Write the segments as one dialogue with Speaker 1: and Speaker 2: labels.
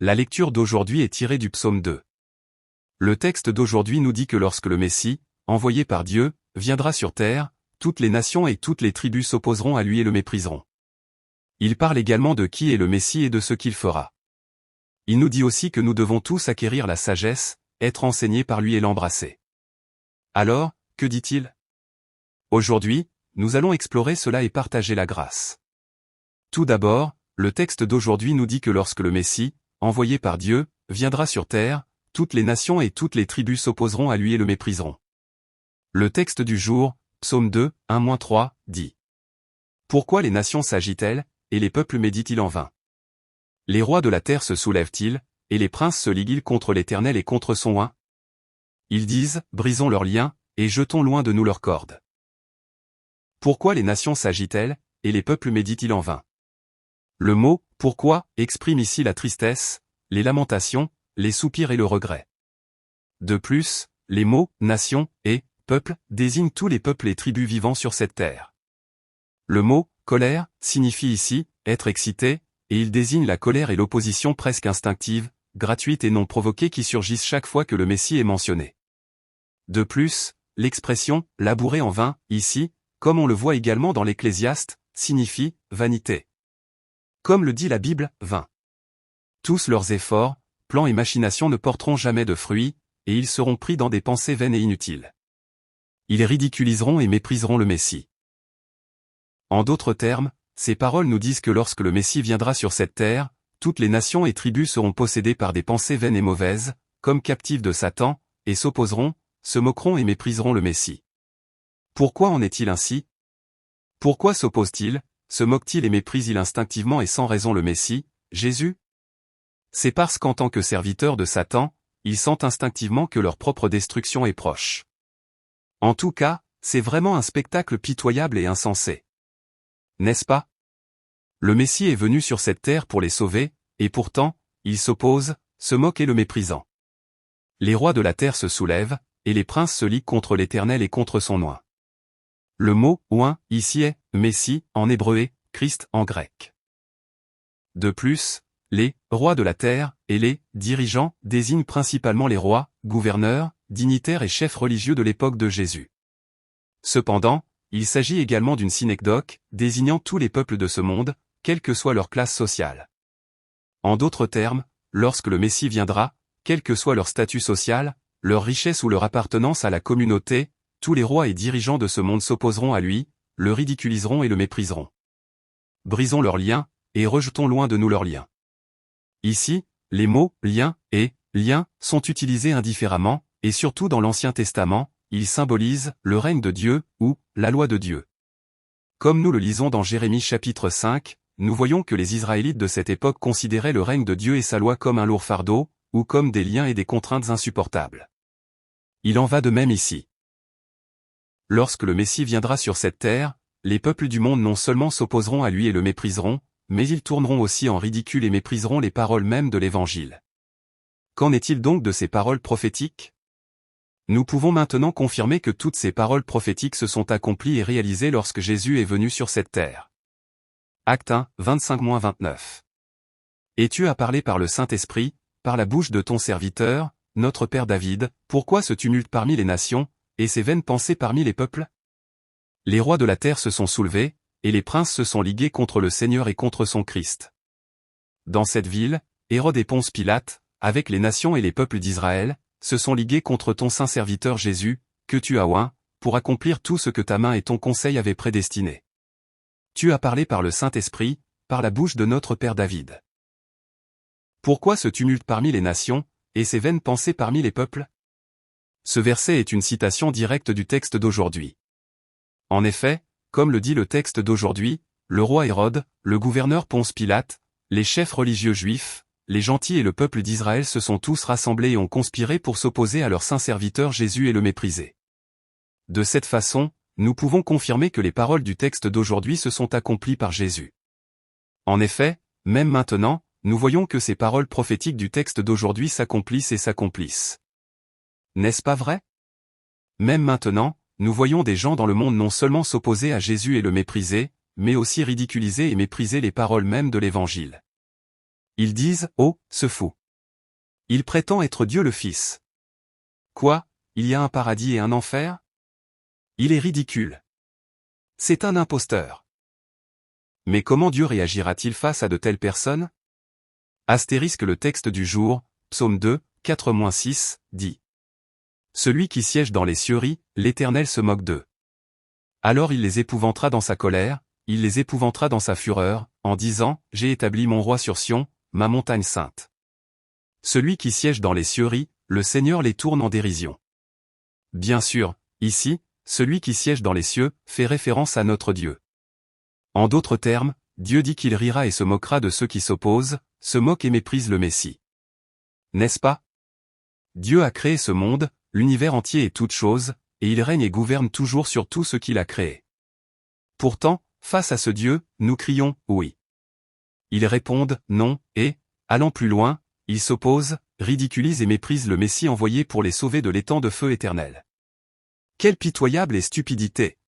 Speaker 1: La lecture d'aujourd'hui est tirée du psaume 2. Le texte d'aujourd'hui nous dit que lorsque le Messie, envoyé par Dieu, viendra sur terre, toutes les nations et toutes les tribus s'opposeront à lui et le mépriseront. Il parle également de qui est le Messie et de ce qu'il fera. Il nous dit aussi que nous devons tous acquérir la sagesse, être enseignés par lui et l'embrasser. Alors, que dit-il? Aujourd'hui, nous allons explorer cela et partager la grâce. Tout d'abord, le texte d'aujourd'hui nous dit que lorsque le Messie, envoyé par Dieu, viendra sur terre, toutes les nations et toutes les tribus s'opposeront à lui et le mépriseront. Le texte du jour, psaume 2, 1-3, dit: Pourquoi les nations s'agitent-elles, et les peuples méditent-ils en vain? Les rois de la terre se soulèvent-ils, et les princes se liguent-ils contre l'Éternel et contre son oint? Ils disent, brisons leurs liens, et jetons loin de nous leurs cordes. Pourquoi les nations s'agitent-elles, et les peuples méditent-ils en vain? Le mot « pourquoi » exprime ici la tristesse, les lamentations, les soupirs et le regret. De plus, les mots « nation » et « peuple » désignent tous les peuples et tribus vivant sur cette terre. Le mot « colère » signifie ici « être excité », et il désigne la colère et l'opposition presque instinctive, gratuite et non provoquée qui surgissent chaque fois que le Messie est mentionné. De plus, l'expression « labourer en vain » ici, comme on le voit également dans l'Ecclésiaste, signifie « vanité ». Comme le dit la Bible, vain. Tous leurs efforts, plans et machinations ne porteront jamais de fruits, et ils seront pris dans des pensées vaines et inutiles. Ils ridiculiseront et mépriseront le Messie. En d'autres termes, ces paroles nous disent que lorsque le Messie viendra sur cette terre, toutes les nations et tribus seront possédées par des pensées vaines et mauvaises, comme captives de Satan, et s'opposeront, se moqueront et mépriseront le Messie. Pourquoi en est-il ainsi? Pourquoi s'opposent-ils, se moquent-ils et méprisent-ils instinctivement et sans raison le Messie, Jésus? C'est parce qu'en tant que serviteurs de Satan, ils sentent instinctivement que leur propre destruction est proche. En tout cas, c'est vraiment un spectacle pitoyable et insensé. N'est-ce pas? Le Messie est venu sur cette terre pour les sauver, et pourtant, ils s'opposent, se moquent et le méprisant. Les rois de la terre se soulèvent, et les princes se liguent contre l'Éternel et contre son oint. Le mot « oint » ici est « Messie » en hébreu et « Christ » en grec. De plus, les « rois de la terre » et les « dirigeants » désignent principalement les rois, gouverneurs, dignitaires et chefs religieux de l'époque de Jésus. Cependant, il s'agit également d'une synecdoque, désignant tous les peuples de ce monde, quelle que soit leur classe sociale. En d'autres termes, lorsque le Messie viendra, quel que soit leur statut social, leur richesse ou leur appartenance à la communauté, tous les rois et dirigeants de ce monde s'opposeront à lui, le ridiculiseront et le mépriseront. Brisons leurs liens, et rejetons loin de nous leurs liens. Ici, les mots « lien » et « lien » sont utilisés indifféremment, et surtout dans l'Ancien Testament, ils symbolisent le règne de Dieu, ou la loi de Dieu. Comme nous le lisons dans Jérémie chapitre 5, nous voyons que les Israélites de cette époque considéraient le règne de Dieu et sa loi comme un lourd fardeau, ou comme des liens et des contraintes insupportables. Il en va de même ici. Lorsque le Messie viendra sur cette terre, les peuples du monde non seulement s'opposeront à lui et le mépriseront, mais ils tourneront aussi en ridicule et mépriseront les paroles mêmes de l'Évangile. Qu'en est-il donc de ces paroles prophétiques? Nous pouvons maintenant confirmer que toutes ces paroles prophétiques se sont accomplies et réalisées lorsque Jésus est venu sur cette terre. Acte 1, 25-29. Et tu as parlé par le Saint-Esprit, par la bouche de ton serviteur, notre Père David, pourquoi ce tumulte parmi les nations, et ces vaines pensées parmi les peuples? Les rois de la terre se sont soulevés, et les princes se sont ligués contre le Seigneur et contre son Christ. Dans cette ville, Hérode et Ponce Pilate, avec les nations et les peuples d'Israël, se sont ligués contre ton saint serviteur Jésus, que tu as oint, pour accomplir tout ce que ta main et ton conseil avaient prédestiné. Tu as parlé par le Saint-Esprit, par la bouche de notre Père David. Pourquoi ce tumulte parmi les nations, et ces vaines pensées parmi les peuples? Ce verset est une citation directe du texte d'aujourd'hui. En effet, comme le dit le texte d'aujourd'hui, le roi Hérode, le gouverneur Ponce Pilate, les chefs religieux juifs, les gentils et le peuple d'Israël se sont tous rassemblés et ont conspiré pour s'opposer à leur saint serviteur Jésus et le mépriser. De cette façon, nous pouvons confirmer que les paroles du texte d'aujourd'hui se sont accomplies par Jésus. En effet, même maintenant, nous voyons que ces paroles prophétiques du texte d'aujourd'hui s'accomplissent et s'accomplissent. N'est-ce pas vrai? Même maintenant, nous voyons des gens dans le monde non seulement s'opposer à Jésus et le mépriser, mais aussi ridiculiser et mépriser les paroles mêmes de l'Évangile. Ils disent, oh, ce fou. Il prétend être Dieu le Fils. Quoi, il y a un paradis et un enfer? Il est ridicule. C'est un imposteur. Mais comment Dieu réagira-t-il face à de telles personnes? Astérisque le texte du jour, Psaume 2, 4-6, dit. Celui qui siège dans les cieux rit, l'Éternel se moque d'eux. Alors il les épouvantera dans sa colère, il les épouvantera dans sa fureur, en disant, j'ai établi mon roi sur Sion, ma montagne sainte. Celui qui siège dans les cieux rit, le Seigneur les tourne en dérision. Bien sûr, ici, celui qui siège dans les cieux, fait référence à notre Dieu. En d'autres termes, Dieu dit qu'il rira et se moquera de ceux qui s'opposent, se moquent et méprisent le Messie. N'est-ce pas? Dieu a créé ce monde, l'univers entier et toutes choses, et il règne et gouverne toujours sur tout ce qu'il a créé. Pourtant, face à ce Dieu, nous crions « oui ». Ils répondent « non » et, allant plus loin, ils s'opposent, ridiculisent et méprisent le Messie envoyé pour les sauver de l'étang de feu éternel. Quelle pitoyable et stupidité!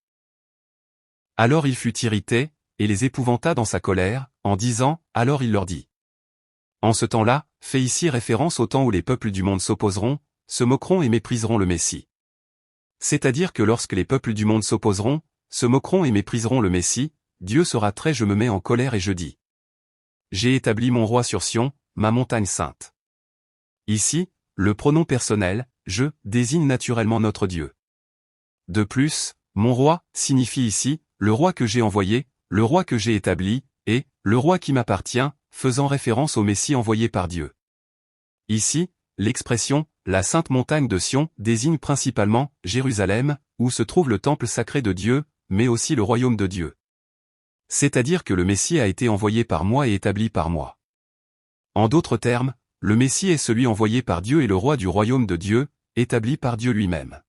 Speaker 1: Alors il fut irrité, et les épouvanta dans sa colère, en disant, alors il leur dit. En ce temps-là, fait ici référence au temps où les peuples du monde s'opposeront, se moqueront et mépriseront le Messie. C'est-à-dire que lorsque les peuples du monde s'opposeront, se moqueront et mépriseront le Messie, Dieu sera très je me mets en colère et je dis. J'ai établi mon roi sur Sion, ma montagne sainte. Ici, le pronom personnel, je, désigne naturellement notre Dieu. De plus, mon roi, signifie ici, le roi que j'ai envoyé, le roi que j'ai établi, et, le roi qui m'appartient, faisant référence au Messie envoyé par Dieu. Ici, l'expression, la sainte montagne de Sion, désigne principalement, Jérusalem, où se trouve le temple sacré de Dieu, mais aussi le royaume de Dieu. C'est-à-dire que le Messie a été envoyé par moi et établi par moi. En d'autres termes, le Messie est celui envoyé par Dieu et le roi du royaume de Dieu, établi par Dieu lui-même.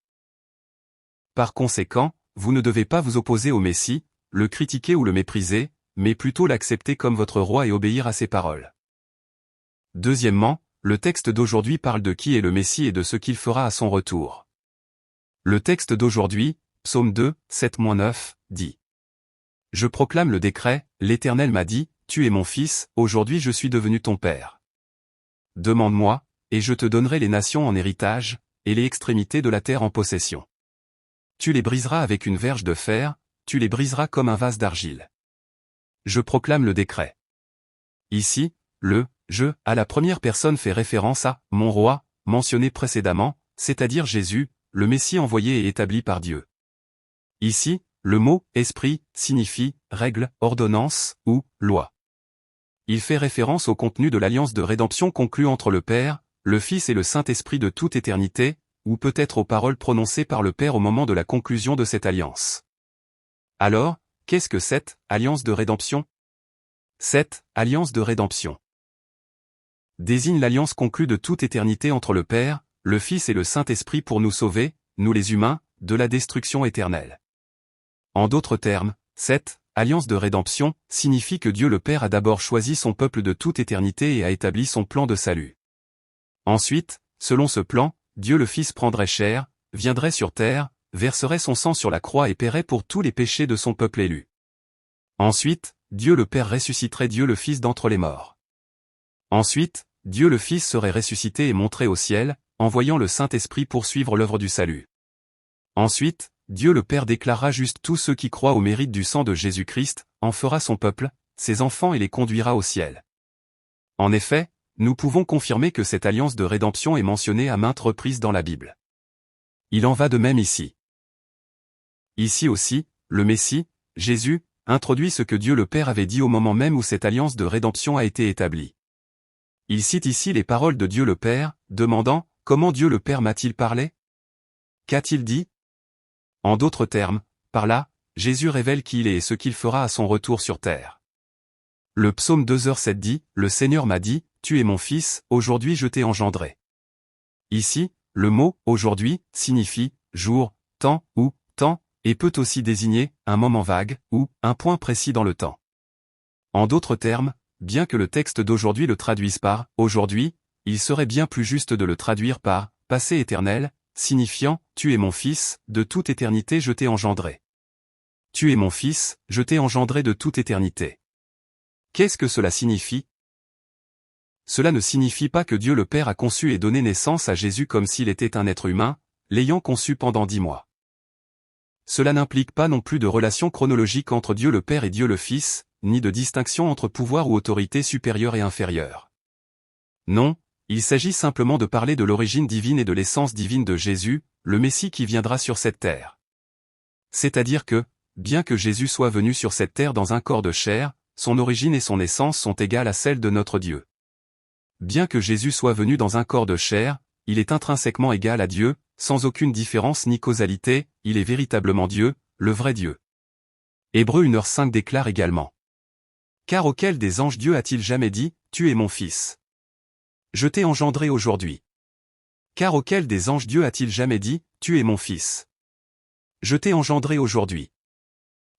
Speaker 1: Par conséquent, vous ne devez pas vous opposer au Messie, le critiquer ou le mépriser, mais plutôt l'accepter comme votre roi et obéir à ses paroles. Deuxièmement, le texte d'aujourd'hui parle de qui est le Messie et de ce qu'il fera à son retour. Le texte d'aujourd'hui, Psaume 2, 7-9, dit. Je proclame le décret, l'Éternel m'a dit, tu es mon fils, aujourd'hui je suis devenu ton père. Demande-moi, et je te donnerai les nations en héritage, et les extrémités de la terre en possession. Tu les briseras avec une verge de fer, tu les briseras comme un vase d'argile. Je proclame le décret. Ici, le « je » à la première personne fait référence à « mon roi » mentionné précédemment, c'est-à-dire Jésus, le Messie envoyé et établi par Dieu. Ici, le mot « esprit » signifie « règle », « ordonnance » ou « loi ». Il fait référence au contenu de l'alliance de rédemption conclue entre le Père, le Fils et le Saint-Esprit de toute éternité, ou peut-être aux paroles prononcées par le Père au moment de la conclusion de cette alliance. Alors, qu'est-ce que cette alliance de rédemption? Cette alliance de rédemption désigne l'alliance conclue de toute éternité entre le Père, le Fils et le Saint-Esprit pour nous sauver, nous les humains, de la destruction éternelle. En d'autres termes, cette alliance de rédemption signifie que Dieu le Père a d'abord choisi son peuple de toute éternité et a établi son plan de salut. Ensuite, selon ce plan, Dieu le Fils prendrait chair, viendrait sur terre, verserait son sang sur la croix et paierait pour tous les péchés de son peuple élu. Ensuite, Dieu le Père ressusciterait Dieu le Fils d'entre les morts. Ensuite, Dieu le Fils serait ressuscité et montré au ciel, envoyant le Saint-Esprit poursuivre l'œuvre du salut. Ensuite, Dieu le Père déclarera juste tous ceux qui croient au mérite du sang de Jésus-Christ, en fera son peuple, ses enfants et les conduira au ciel. En effet, nous pouvons confirmer que cette alliance de rédemption est mentionnée à maintes reprises dans la Bible. Il en va de même ici. Ici aussi, le Messie, Jésus, introduit ce que Dieu le Père avait dit au moment même où cette alliance de rédemption a été établie. Il cite ici les paroles de Dieu le Père, demandant « Comment Dieu le Père m'a-t-il parlé ?» Qu'a-t-il dit? En d'autres termes, par là, Jésus révèle qui il est et ce qu'il fera à son retour sur terre. Le psaume 2h7 dit « Le Seigneur m'a dit, tu es mon fils, aujourd'hui je t'ai engendré. » Ici, le mot « aujourd'hui » signifie « jour »,« temps » ou « temps » et peut aussi désigner un moment vague ou un point précis dans le temps. En d'autres termes, bien que le texte d'aujourd'hui le traduise par « aujourd'hui », il serait bien plus juste de le traduire par « passé éternel », signifiant « Tu es mon fils, de toute éternité je t'ai engendré. » Tu es mon fils, je t'ai engendré de toute éternité. Qu'est-ce que cela signifie? cela ne signifie pas que Dieu le Père a conçu et donné naissance à Jésus comme s'il était un être humain, l'ayant conçu pendant 10 mois. Cela n'implique pas non plus de relation chronologique entre Dieu le Père et Dieu le Fils, ni de distinction entre pouvoir ou autorité supérieure et inférieure. Non, il s'agit simplement de parler de l'origine divine et de l'essence divine de Jésus, le Messie qui viendra sur cette terre. C'est-à-dire que, bien que Jésus soit venu sur cette terre dans un corps de chair, son origine et son essence sont égales à celles de notre Dieu. Bien que Jésus soit venu dans un corps de chair, il est intrinsèquement égal à Dieu, sans aucune différence ni causalité, il est véritablement Dieu, le vrai Dieu. Hébreux 1h5 déclare également. Car auquel des anges Dieu a-t-il jamais dit, tu es mon fils? Je t'ai engendré aujourd'hui. Car auquel des anges Dieu a-t-il jamais dit, tu es mon fils? Je t'ai engendré aujourd'hui.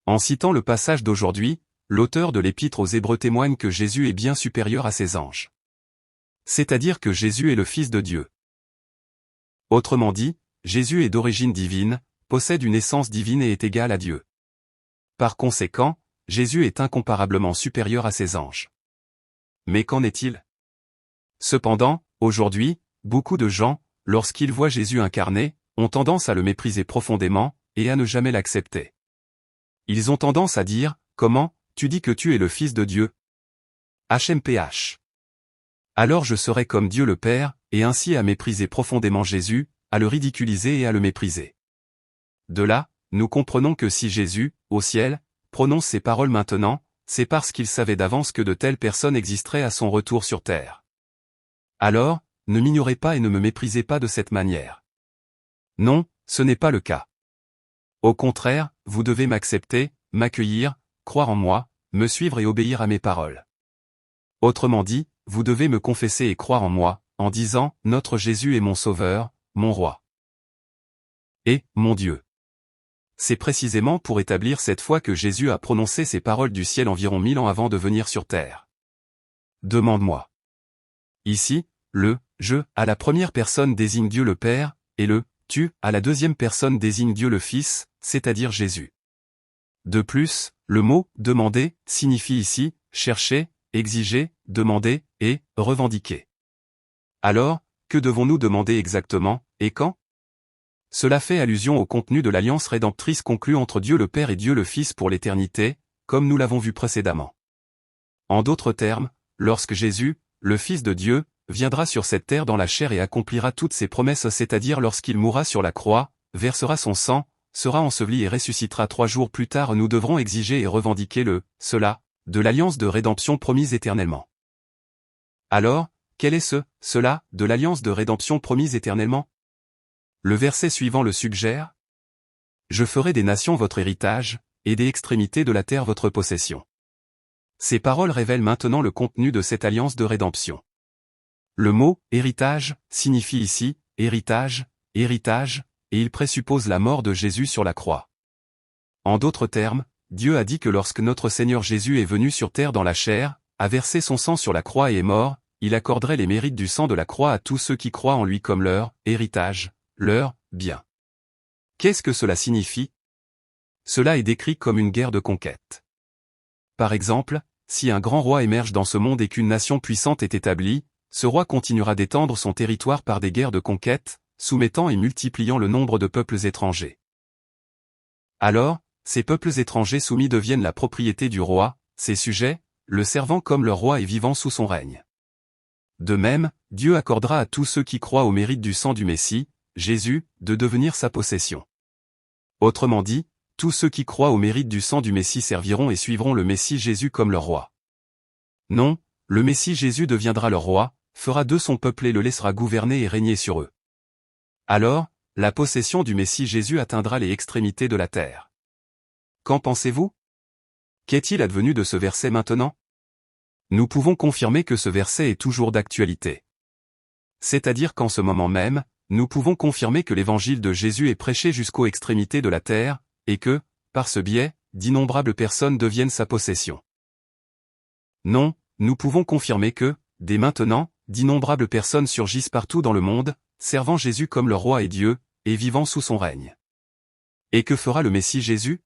Speaker 1: En citant le passage d'aujourd'hui, l'auteur de l'Épître aux Hébreux témoigne que Jésus est bien supérieur à ses anges. C'est-à-dire que Jésus est le Fils de Dieu. Autrement dit, Jésus est d'origine divine, possède une essence divine et est égal à Dieu. Par conséquent, Jésus est incomparablement supérieur à ses anges. Mais qu'en est-il? Cependant, aujourd'hui, beaucoup de gens, lorsqu'ils voient Jésus incarné, ont tendance à le mépriser profondément, et à ne jamais l'accepter. Ils ont tendance à dire, comment, tu dis que tu es le Fils de Dieu? HMPH. Alors je serai comme Dieu le Père, et ainsi à mépriser profondément Jésus, à le ridiculiser et à le mépriser. De là, nous comprenons que si Jésus, au ciel, prononce ces paroles maintenant, c'est parce qu'il savait d'avance que de telles personnes existeraient à son retour sur terre. Alors, ne m'ignorez pas et ne me méprisez pas de cette manière. Non, ce n'est pas le cas. Au contraire, vous devez m'accepter, m'accueillir, croire en moi, me suivre et obéir à mes paroles. Autrement dit, vous devez me confesser et croire en moi, en disant, notre Jésus est mon Sauveur, mon Roi. Et, mon Dieu. C'est précisément pour établir cette foi que Jésus a prononcé ces paroles du ciel environ 1000 ans avant de venir sur terre. Demande-moi. Ici, le « je » à la première personne désigne Dieu le Père, et le « tu » à la deuxième personne désigne Dieu le Fils, c'est-à-dire Jésus. De plus, le mot « demander » signifie ici « chercher », exiger, demander, et revendiquer. Alors, que devons-nous demander exactement, et quand? Cela fait allusion au contenu de l'alliance rédemptrice conclue entre Dieu le Père et Dieu le Fils pour l'éternité, comme nous l'avons vu précédemment. En d'autres termes, lorsque Jésus, le Fils de Dieu, viendra sur cette terre dans la chair et accomplira toutes ses promesses, c'est-à-dire lorsqu'il mourra sur la croix, versera son sang, sera enseveli et ressuscitera 3 jours plus tard, nous devrons exiger et revendiquer cela, de l'alliance de rédemption promise éternellement. Alors, quel est cela, de l'alliance de rédemption promise éternellement? Le verset suivant le suggère. Je ferai des nations votre héritage, et des extrémités de la terre votre possession. Ces paroles révèlent maintenant le contenu de cette alliance de rédemption. Le mot « héritage » signifie ici « héritage », et il présuppose la mort de Jésus sur la croix. En d'autres termes, Dieu a dit que lorsque notre Seigneur Jésus est venu sur terre dans la chair, a versé son sang sur la croix et est mort, il accorderait les mérites du sang de la croix à tous ceux qui croient en lui comme leur héritage, leur bien. Qu'est-ce que cela signifie? Cela est décrit comme une guerre de conquête. Par exemple, si un grand roi émerge dans ce monde et qu'une nation puissante est établie, ce roi continuera d'étendre son territoire par des guerres de conquête, soumettant et multipliant le nombre de peuples étrangers. Alors, ces peuples étrangers soumis deviennent la propriété du roi, ses sujets, le servant comme leur roi et vivant sous son règne. De même, Dieu accordera à tous ceux qui croient au mérite du sang du Messie, Jésus, de devenir sa possession. Autrement dit, tous ceux qui croient au mérite du sang du Messie serviront et suivront le Messie Jésus comme leur roi. Non, le Messie Jésus deviendra leur roi, fera d'eux son peuple et le laissera gouverner et régner sur eux. Alors, la possession du Messie Jésus atteindra les extrémités de la terre. Qu'en pensez-vous? Qu'est-il advenu de ce verset maintenant? Nous pouvons confirmer que ce verset est toujours d'actualité. C'est-à-dire qu'en ce moment même, nous pouvons confirmer que l'évangile de Jésus est prêché jusqu'aux extrémités de la terre, et que, par ce biais, d'innombrables personnes deviennent sa possession. Non, nous pouvons confirmer que, dès maintenant, d'innombrables personnes surgissent partout dans le monde, servant Jésus comme leur roi et Dieu, et vivant sous son règne. Et que fera le Messie Jésus?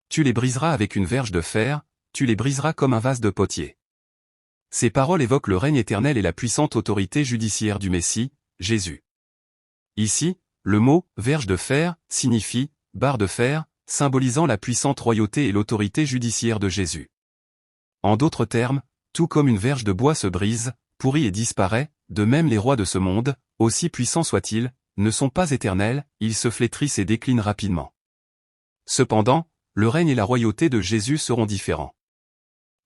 Speaker 1: Tu les briseras avec une verge de fer, tu les briseras comme un vase de potier. Ces paroles évoquent le règne éternel et la puissante autorité judiciaire du Messie, Jésus. Ici, le mot « verge de fer » signifie « barre de fer », symbolisant la puissante royauté et l'autorité judiciaire de Jésus. En d'autres termes, tout comme une verge de bois se brise, pourrit et disparaît, de même les rois de ce monde, aussi puissants soient-ils, ne sont pas éternels, ils se flétrissent et déclinent rapidement. Cependant, le règne et la royauté de Jésus seront différents.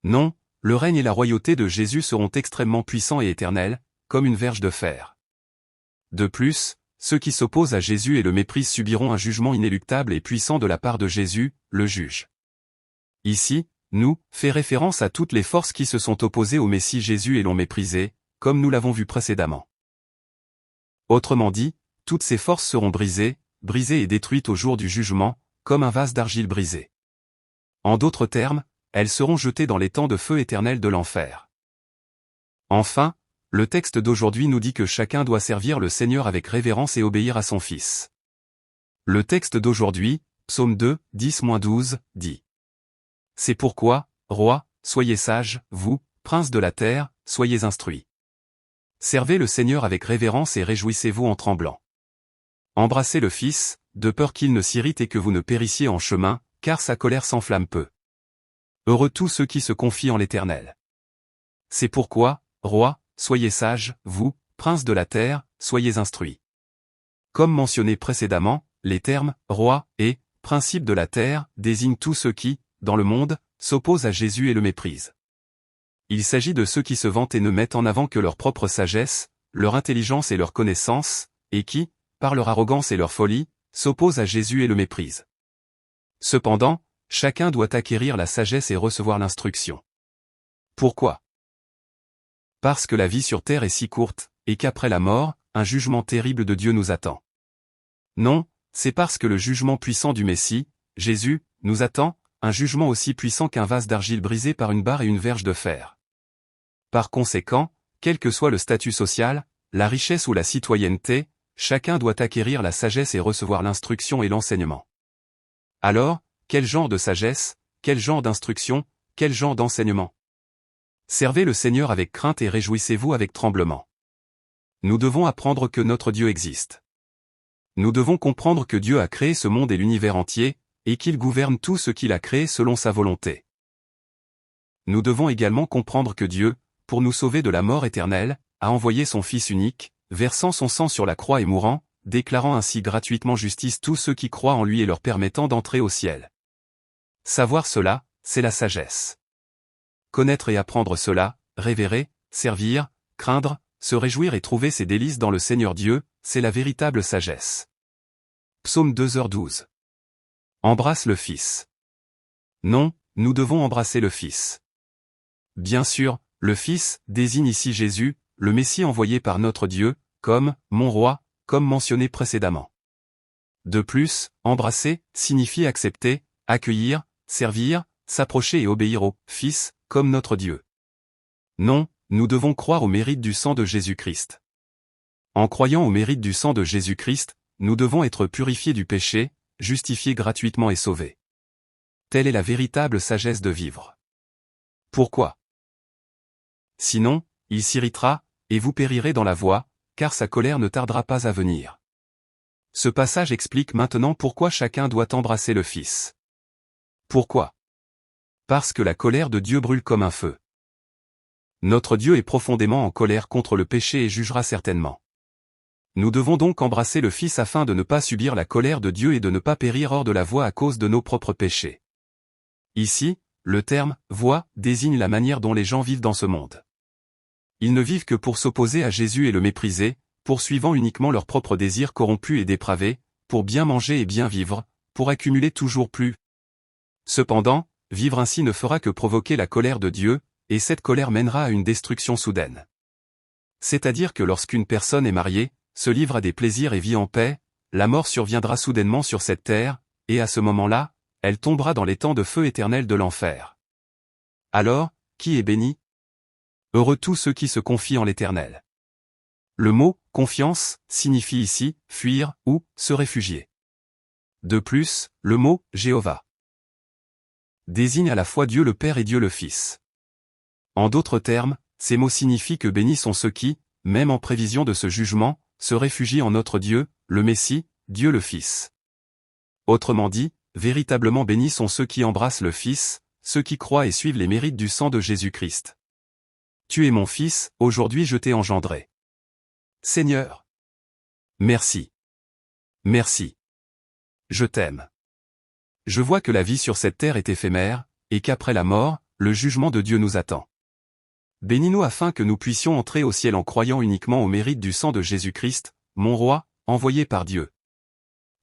Speaker 1: Non, le règne et la royauté de Jésus seront extrêmement puissants et éternels, comme une verge de fer. De plus, ceux qui s'opposent à Jésus et le méprisent subiront un jugement inéluctable et puissant de la part de Jésus, le juge. Ici, nous, fait référence à toutes les forces qui se sont opposées au Messie Jésus et l'ont méprisé, comme nous l'avons vu précédemment. Autrement dit, toutes ces forces seront brisées et détruites au jour du jugement, comme un vase d'argile brisé. En d'autres termes, elles seront jetées dans les temps de feu éternel de l'enfer. Enfin, le texte d'aujourd'hui nous dit que chacun doit servir le Seigneur avec révérence et obéir à son Fils. Le texte d'aujourd'hui, Psaume 2, 10-12, dit: C'est pourquoi, rois, soyez sages, vous, princes de la terre, soyez instruits. Servez le Seigneur avec révérence et réjouissez-vous en tremblant. Embrassez le Fils, de peur qu'il ne s'irrite et que vous ne périssiez en chemin, car sa colère s'enflamme peu. Heureux tous ceux qui se confient en l'Éternel. C'est pourquoi, rois, soyez sages, vous, princes de la terre, soyez instruits. Comme mentionné précédemment, les termes « roi » et « principe de la terre » désignent tous ceux qui, dans le monde, s'opposent à Jésus et le méprisent. Il s'agit de ceux qui se vantent et ne mettent en avant que leur propre sagesse, leur intelligence et leur connaissance, et qui, par leur arrogance et leur folie, s'opposent à Jésus et le méprisent. Cependant, chacun doit acquérir la sagesse et recevoir l'instruction. Pourquoi ? Parce que la vie sur terre est si courte, et qu'après la mort, un jugement terrible de Dieu nous attend. Non, c'est parce que le jugement puissant du Messie, Jésus, nous attend, un jugement aussi puissant qu'un vase d'argile brisé par une barre et une verge de fer. Par conséquent, quel que soit le statut social, la richesse ou la citoyenneté, chacun doit acquérir la sagesse et recevoir l'instruction et l'enseignement. Alors, quel genre de sagesse, quel genre d'instruction, quel genre d'enseignement ? Servez le Seigneur avec crainte et réjouissez-vous avec tremblement. Nous devons apprendre que notre Dieu existe. Nous devons comprendre que Dieu a créé ce monde et l'univers entier, et qu'il gouverne tout ce qu'il a créé selon sa volonté. Nous devons également comprendre que Dieu, pour nous sauver de la mort éternelle, a envoyé son Fils unique, versant son sang sur la croix et mourant, déclarant ainsi gratuitement justice tous ceux qui croient en lui et leur permettant d'entrer au ciel. Savoir cela, c'est la sagesse. Connaître et apprendre cela, révérer, servir, craindre, se réjouir et trouver ses délices dans le Seigneur Dieu, c'est la véritable sagesse. Psaume 2h12. Embrasse le Fils. Non, nous devons embrasser le Fils. Bien sûr, le Fils désigne ici Jésus, le Messie envoyé par notre Dieu, comme « mon roi », comme mentionné précédemment. De plus, embrasser signifie accepter, accueillir, servir, s'approcher et obéir au Fils, comme notre Dieu. Non, nous devons croire au mérite du sang de Jésus-Christ. En croyant au mérite du sang de Jésus-Christ, nous devons être purifiés du péché, justifiés gratuitement et sauvés. Telle est la véritable sagesse de vivre. Pourquoi ? Sinon, il s'irritera, et vous périrez dans la voie, car sa colère ne tardera pas à venir. Ce passage explique maintenant pourquoi chacun doit embrasser le Fils. Pourquoi ? Parce que la colère de Dieu brûle comme un feu. Notre Dieu est profondément en colère contre le péché et jugera certainement. Nous devons donc embrasser le Fils afin de ne pas subir la colère de Dieu et de ne pas périr hors de la voie à cause de nos propres péchés. Ici, le terme « voie » désigne la manière dont les gens vivent dans ce monde. Ils ne vivent que pour s'opposer à Jésus et le mépriser, poursuivant uniquement leurs propres désirs corrompus et dépravés, pour bien manger et bien vivre, pour accumuler toujours plus. Cependant, vivre ainsi ne fera que provoquer la colère de Dieu, et cette colère mènera à une destruction soudaine. C'est-à-dire que lorsqu'une personne est mariée, se livre à des plaisirs et vit en paix, la mort surviendra soudainement sur cette terre, et à ce moment-là, elle tombera dans les temps de feu éternel de l'enfer. Alors, qui est béni ? Heureux tous ceux qui se confient en l'Éternel. Le mot « confiance » signifie ici « fuir » ou « se réfugier ». De plus, le mot « Jéhovah » désigne à la fois Dieu le Père et Dieu le Fils. En d'autres termes, Ces mots signifient que bénis sont ceux qui, même en prévision de ce jugement, se réfugient en notre Dieu, le Messie, Dieu le Fils. Autrement dit, véritablement bénis sont ceux qui embrassent le Fils, ceux qui croient et suivent les mérites du sang de Jésus-Christ. Tu es mon Fils, aujourd'hui je t'ai engendré. Seigneur. Merci. Merci. Je t'aime. Je vois que la vie sur cette terre est éphémère, et qu'après la mort, le jugement de Dieu nous attend. Bénis-nous afin que nous puissions entrer au ciel en croyant uniquement au mérite du sang de Jésus-Christ, mon roi, envoyé par Dieu.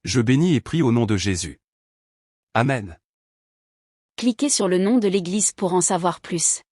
Speaker 1: Je bénis et prie au nom de Jésus. Amen.
Speaker 2: Cliquez sur le nom de l'Église pour en savoir plus.